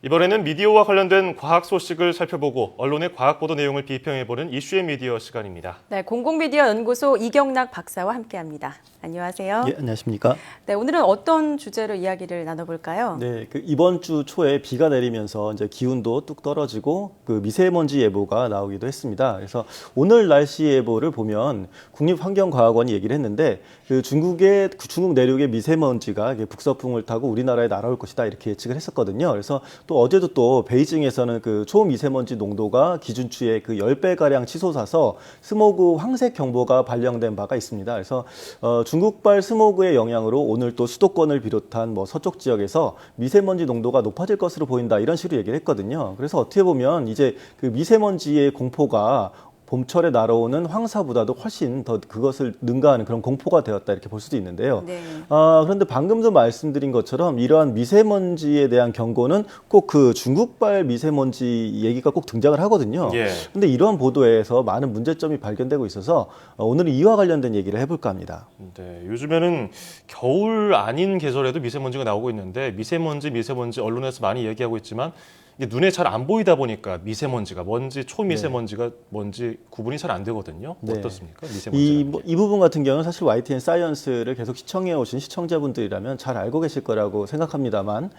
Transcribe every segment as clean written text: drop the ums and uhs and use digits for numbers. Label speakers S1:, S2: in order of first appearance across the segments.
S1: 이번에는 미디어와 관련된 과학 소식을 살펴보고 언론의 과학 보도 내용을 비평해보는 이슈의 미디어 시간입니다.
S2: 네, 공공미디어 연구소 이경락 박사와 함께합니다. 안녕하세요.
S3: 예, 안녕하십니까.
S2: 네, 오늘은 어떤 주제로 이야기를 나눠볼까요?
S3: 네, 이번 주 초에 비가 내리면서 이제 기온도 뚝 떨어지고 미세먼지 예보가 나오기도 했습니다. 그래서 오늘 날씨 예보를 보면 국립환경과학원이 얘기를 했는데 중국 내륙의 미세먼지가 북서풍을 타고 우리나라에 날아올 것이다 이렇게 예측을 했었거든요. 그래서 또 어제도 또 베이징에서는 초미세먼지 농도가 기준치의 10배 가량 치솟아서 스모그 황색 경보가 발령된 바가 있습니다. 그래서 중국발 스모그의 영향으로 오늘 또 수도권을 비롯한 서쪽 지역에서 미세먼지 농도가 높아질 것으로 보인다 이런 식으로 얘기를 했거든요. 그래서 어떻게 보면 이제 미세먼지의 공포가 봄철에 날아오는 황사보다도 훨씬 더 그것을 능가하는 그런 공포가 되었다 이렇게 볼 수도 있는데요.
S2: 네.
S3: 그런데 방금도 말씀드린 것처럼 이러한 미세먼지에 대한 경고는 꼭 중국발 미세먼지 얘기가 꼭 등장을 하거든요. 그런데 이러한 보도에서 많은 문제점이 발견되고 있어서 오늘은 이와 관련된 얘기를 해볼까 합니다.
S1: 네, 요즘에는 겨울 아닌 계절에도 미세먼지가 나오고 있는데 미세먼지 언론에서 많이 얘기하고 있지만 이게 눈에 잘 안 보이다 보니까 미세먼지가 뭔지 초미세먼지가 뭔지 구분이 잘 안 되거든요.
S3: 네.
S1: 어떻습니까? 미세먼지.
S3: 이 부분 같은 경우는 사실 YTN 사이언스를 계속 시청해 오신 시청자분들이라면 잘 알고 계실 거라고 생각합니다만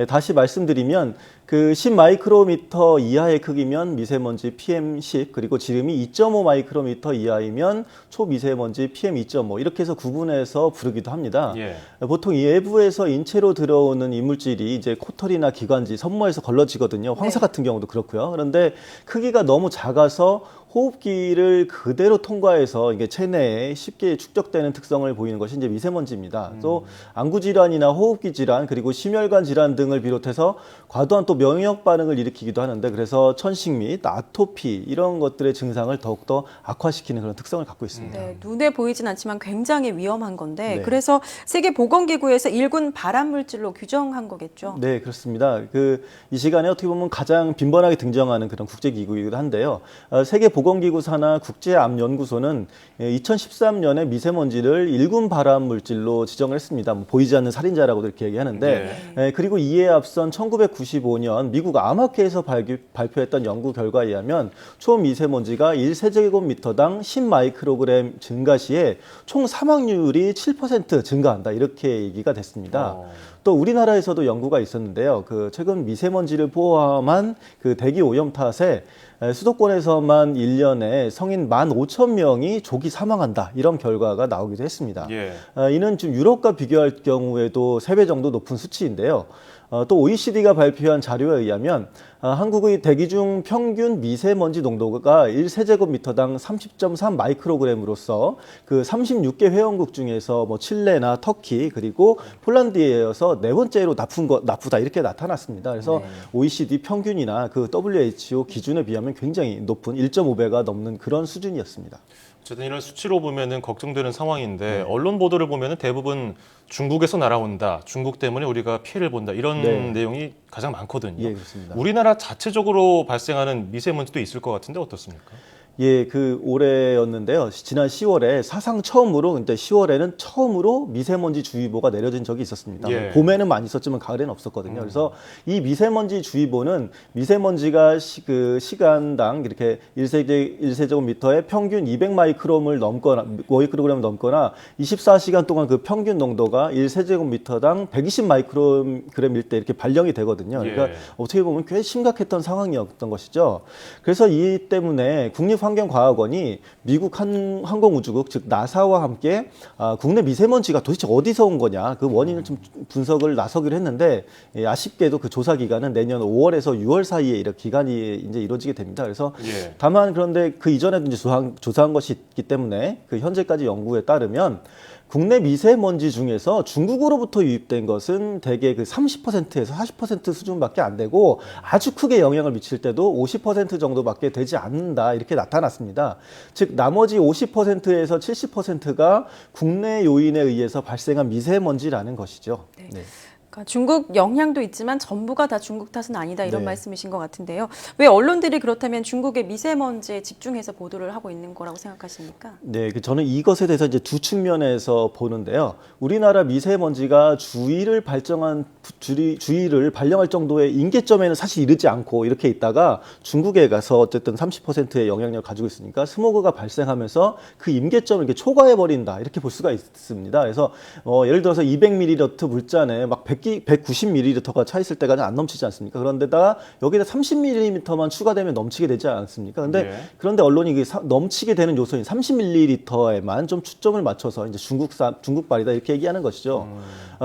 S3: 다시 말씀드리면 10마이크로미터 이하의 크기면 미세먼지 PM10 그리고 지름이 2.5 마이크로미터 이하이면 초미세먼지 PM2.5 이렇게 해서 구분해서 부르기도 합니다. 보통 이 외부에서 인체로 들어오는 이물질이 이제 코털이나 기관지, 섬모에서 걸러지거든요. 황사 같은 경우도 그렇고요. 그런데 크기가 너무 작아서 호흡기를 그대로 통과해서 이게 체내에 쉽게 축적되는 특성을 보이는 것이 이제 미세먼지입니다. 또 안구 질환이나 호흡기 질환 그리고 심혈관 질환 등을 비롯해서 과도한 또 면역 반응을 일으키기도 하는데 그래서 천식 및 아토피 이런 것들의 증상을 더욱더 악화시키는 그런 특성을 갖고 있습니다.
S2: 네, 눈에 보이진 않지만 굉장히 위험한 건데
S3: 네.
S2: 그래서 세계보건기구에서 1군 발암물질로 규정한 거겠죠?
S3: 네, 그렇습니다. 이 시간에 어떻게 보면 가장 빈번하게 등장하는 그런 국제기구이기도 한데요. 세계보건기구 산하 국제암연구소는 2013년에 미세먼지를 1군 발암물질로 지정을 했습니다. 보이지 않는 살인자라고도 이렇게 얘기하는데 그리고 이에 앞선 1995년 미국 암학회에서 발표했던 연구 결과에 의하면 초미세먼지가 1세제곱미터당 10마이크로그램 증가 시에 총 사망률이 7% 증가한다 이렇게 얘기가 됐습니다. 또 우리나라에서도 연구가 있었는데요. 최근 미세먼지를 포함한 대기 오염 탓에 수도권에서만 1년에 성인 15,000명이 조기 사망한다 이런 결과가 나오기도 했습니다. 이는 좀 유럽과 비교할 경우에도 3배 정도 높은 수치인데요. 또 OECD가 발표한 자료에 의하면 한국의 대기 중 평균 미세먼지 농도가 1세제곱미터당 30.3 마이크로그램으로서 36개 회원국 중에서 칠레나 터키 그리고 폴란드에 이어서 네 번째로 나쁘다 이렇게 나타났습니다. 그래서 OECD 평균이나 WHO 기준에 비하면 굉장히 높은 1.5배가 넘는 그런 수준이었습니다.
S1: 어쨌든 이런 수치로 보면은 걱정되는 상황인데 언론 보도를 보면은 대부분 중국에서 날아온다, 중국 때문에 우리가 피해를 본다 이런 내용이 가장 많거든요.
S3: 예, 그렇습니다.
S1: 우리나라 자체적으로 발생하는 미세먼지도 있을 것 같은데 어떻습니까?
S3: 예, 올해였는데요. 지난 10월에 사상 처음으로, 근데 10월에는 처음으로 미세먼지 주의보가 내려진 적이 있었습니다. 봄에는 많이 있었지만 가을에는 없었거든요. 그래서 이 미세먼지 주의보는 미세먼지가 시간당 이렇게 1세제곱미터에 평균 200마이크로그램을 넘거나 24시간 동안 평균 농도가 1세제곱미터당 120마이크로그램일 때 이렇게 발령이 되거든요. 그러니까 어떻게 보면 꽤 심각했던 상황이었던 것이죠. 그래서 이 때문에 국립환경과학원이 미국 항공우주국 즉 나사와 함께 국내 미세먼지가 도대체 어디서 온 거냐 그 원인을 좀 분석을 나서기로 했는데 아쉽게도 그 조사 기간은 내년 5월에서 6월 사이에 이렇게 기간이 이제 이루어지게 됩니다. 그래서 다만 그런데 그 이전에도 이제 조사한 것이 있기 때문에 현재까지 연구에 따르면 국내 미세먼지 중에서 중국으로부터 유입된 것은 대개 30%에서 40% 수준밖에 안 되고 아주 크게 영향을 미칠 때도 50% 정도밖에 되지 않는다 이렇게 나타났습니다. 즉 나머지 50%에서 70%가 국내 요인에 의해서 발생한 미세먼지라는 것이죠.
S2: 네. 그러니까 중국 영향도 있지만 전부가 다 중국 탓은 아니다 이런
S3: 네.
S2: 말씀이신 것 같은데요. 왜 언론들이 그렇다면 중국의 미세먼지에 집중해서 보도를 하고 있는 거라고 생각하십니까?
S3: 네, 저는 이것에 대해서 이제 두 측면에서 보는데요. 우리나라 미세먼지가 주의를 발령할 정도의 임계점에는 사실 이르지 않고 이렇게 있다가 중국에 가서 어쨌든 30%의 영향력을 가지고 있으니까 스모그가 발생하면서 그 임계점을 이렇게 초과해 버린다 이렇게 볼 수가 있습니다. 그래서 예를 들어서 200ml 물잔에 막 190ml가 차 있을 때가 안 넘치지 않습니까? 그런데다가 여기다 30ml만 추가되면 넘치게 되지 않습니까? 근데 그런데 언론이 넘치게 되는 요소인 30ml에만 좀 초점을 맞춰서 이제 중국발이다 이렇게 얘기하는 것이죠.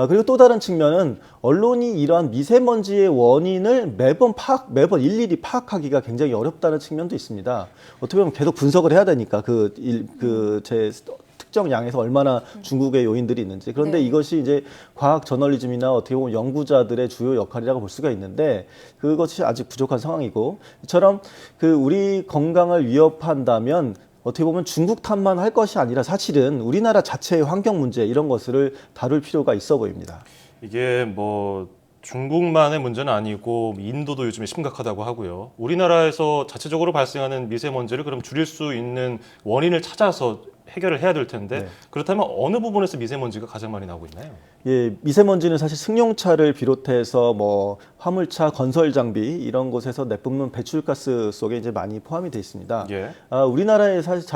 S3: 그리고 또 다른 측면은 언론이 이러한 미세먼지의 원인을 매번 일일이 파악하기가 굉장히 어렵다는 측면도 있습니다. 어떻게 보면 계속 분석을 해야 되니까 제 특정 양에서 얼마나 중국의 요인들이 있는지. 그런데
S2: 네.
S3: 이것이 이제 과학 저널리즘이나 어떻게 보면 연구자들의 주요 역할이라고 볼 수가 있는데 그것이 아직 부족한 상황이고 이처럼 우리 건강을 위협한다면 어떻게 보면 중국 탓만 할 것이 아니라 사실은 우리나라 자체의 환경 문제 이런 것을 다룰 필요가 있어 보입니다.
S1: 이게 뭐 중국만의 문제는 아니고 인도도 요즘에 심각하다고 하고요. 우리나라에서 자체적으로 발생하는 미세먼지를 그럼 줄일 수 있는 원인을 찾아서 해결을 해야 될 텐데
S3: 네.
S1: 그렇다면 어느 부분에서 미세먼지가 가장 많이 나오고 있나요?
S3: 예, 미세먼지는 사실 승용차를 비롯해서 뭐 화물차, 건설 장비 이런 곳에서 내뿜는 배출가스 속에 이제 많이 포함이 되어 있습니다.
S1: 예.
S3: 우리나라의 사실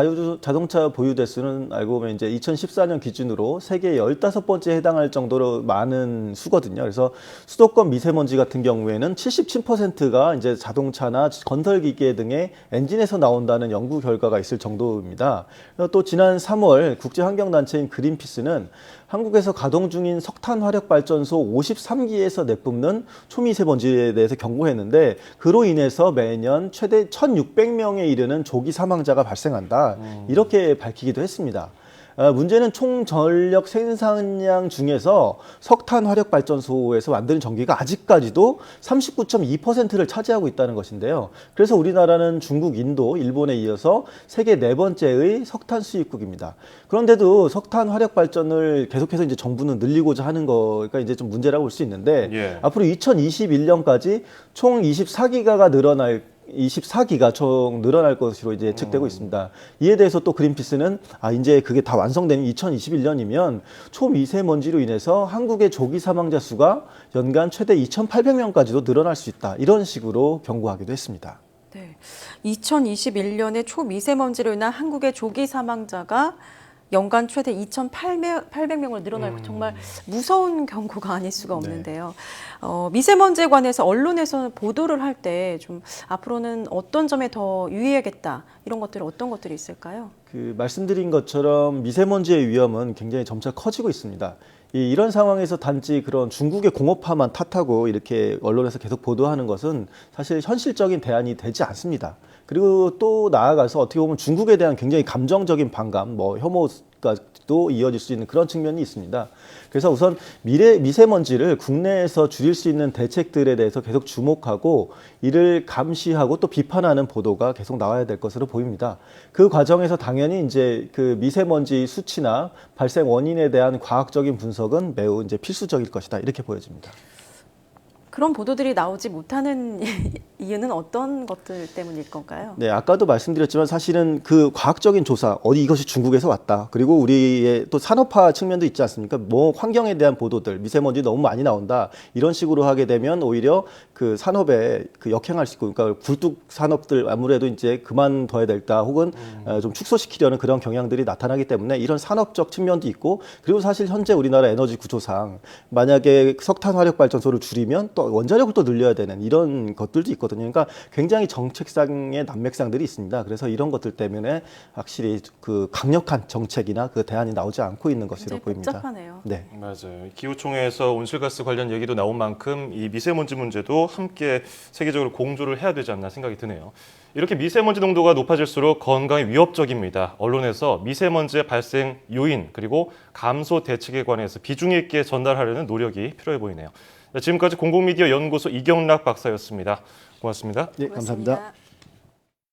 S3: 자동차 보유 대수는 알고 보면 이제 2014년 기준으로 세계 15번째에 해당할 정도로 많은 수거든요. 그래서 수도권 미세먼지 같은 경우에는 77%가 이제 자동차나 건설 기계 등의 엔진에서 나온다는 연구 결과가 있을 정도입니다. 또 지난 3월 국제환경단체인 그린피스는 한국에서 가동 중인 석탄 화력 발전소 53기에서 내뿜는 초미세먼지에 대해서 경고했는데 그로 인해서 매년 최대 1,600명에 이르는 조기 사망자가 발생한다. 이렇게 밝히기도 했습니다. 문제는 총 전력 생산량 중에서 석탄 화력 발전소에서 만드는 전기가 아직까지도 39.2%를 차지하고 있다는 것인데요. 그래서 우리나라는 중국, 인도, 일본에 이어서 세계 4번째의 석탄 수입국입니다. 그런데도 석탄 화력 발전을 계속해서 이제 정부는 늘리고자 하는 거가 이제 좀 문제라고 볼 수 있는데
S1: 예.
S3: 앞으로 2021년까지 총 24기가 총 늘어날 것으로 이제 예측되고 있습니다. 이에 대해서 또 그린피스는 이제 그게 다 완성되는 2021년이면 초미세먼지로 인해서 한국의 조기 사망자 수가 연간 최대 2,800명까지도 늘어날 수 있다. 이런 식으로 경고하기도 했습니다.
S2: 네. 2021년에 초미세먼지로 인한 한국의 조기 사망자가 연간 최대 2,800명으로 늘어나고 정말 무서운 경고가 아닐 수가 없는데요. 미세먼지에 관해서 언론에서는 보도를 할 때 좀 앞으로는 어떤 점에 더 유의해야겠다 이런 것들은 어떤 것들이 있을까요?
S3: 말씀드린 것처럼 미세먼지의 위험은 굉장히 점차 커지고 있습니다. 이런 상황에서 단지 그런 중국의 공업화만 탓하고 이렇게 언론에서 계속 보도하는 것은 사실 현실적인 대안이 되지 않습니다. 그리고 또 나아가서 어떻게 보면 중국에 대한 굉장히 감정적인 반감, 혐오까지도 이어질 수 있는 그런 측면이 있습니다. 그래서 우선 미세먼지를 국내에서 줄일 수 있는 대책들에 대해서 계속 주목하고 이를 감시하고 또 비판하는 보도가 계속 나와야 될 것으로 보입니다. 그 과정에서 당연히 이제 미세먼지 수치나 발생 원인에 대한 과학적인 분석은 매우 이제 필수적일 것이다. 이렇게 보여집니다.
S2: 그런 보도들이 나오지 못하는 이유는 어떤 것들 때문일 건가요?
S3: 네, 아까도 말씀드렸지만 사실은 과학적인 조사, 이것이 중국에서 왔다. 그리고 우리의 또 산업화 측면도 있지 않습니까? 환경에 대한 보도들, 미세먼지 너무 많이 나온다. 이런 식으로 하게 되면 오히려 산업에 역행할 수 있고, 그러니까 굴뚝 산업들 아무래도 이제 그만둬야 될다. 혹은 좀 축소시키려는 그런 경향들이 나타나기 때문에 이런 산업적 측면도 있고, 그리고 사실 현재 우리나라 에너지 구조상 만약에 석탄 화력 발전소를 줄이면 또 원자력을 또 늘려야 되는 이런 것들도 있거든요. 그러니까 굉장히 정책상의 난맥상들이 있습니다. 그래서 이런 것들 때문에 확실히 강력한 정책이나 대안이 나오지 않고 있는 것으로 보입니다.
S2: 복잡하네요.
S3: 네.
S1: 맞아요. 기후총회에서 온실가스 관련 얘기도 나온 만큼 이 미세먼지 문제도 함께 세계적으로 공조를 해야 되지 않나 생각이 드네요. 이렇게 미세먼지 농도가 높아질수록 건강에 위협적입니다. 언론에서 미세먼지의 발생 요인 그리고 감소 대책에 관해서 비중 있게 전달하려는 노력이 필요해 보이네요. 지금까지 공공미디어 연구소 이경락 박사였습니다. 고맙습니다.
S3: 네, 감사합니다.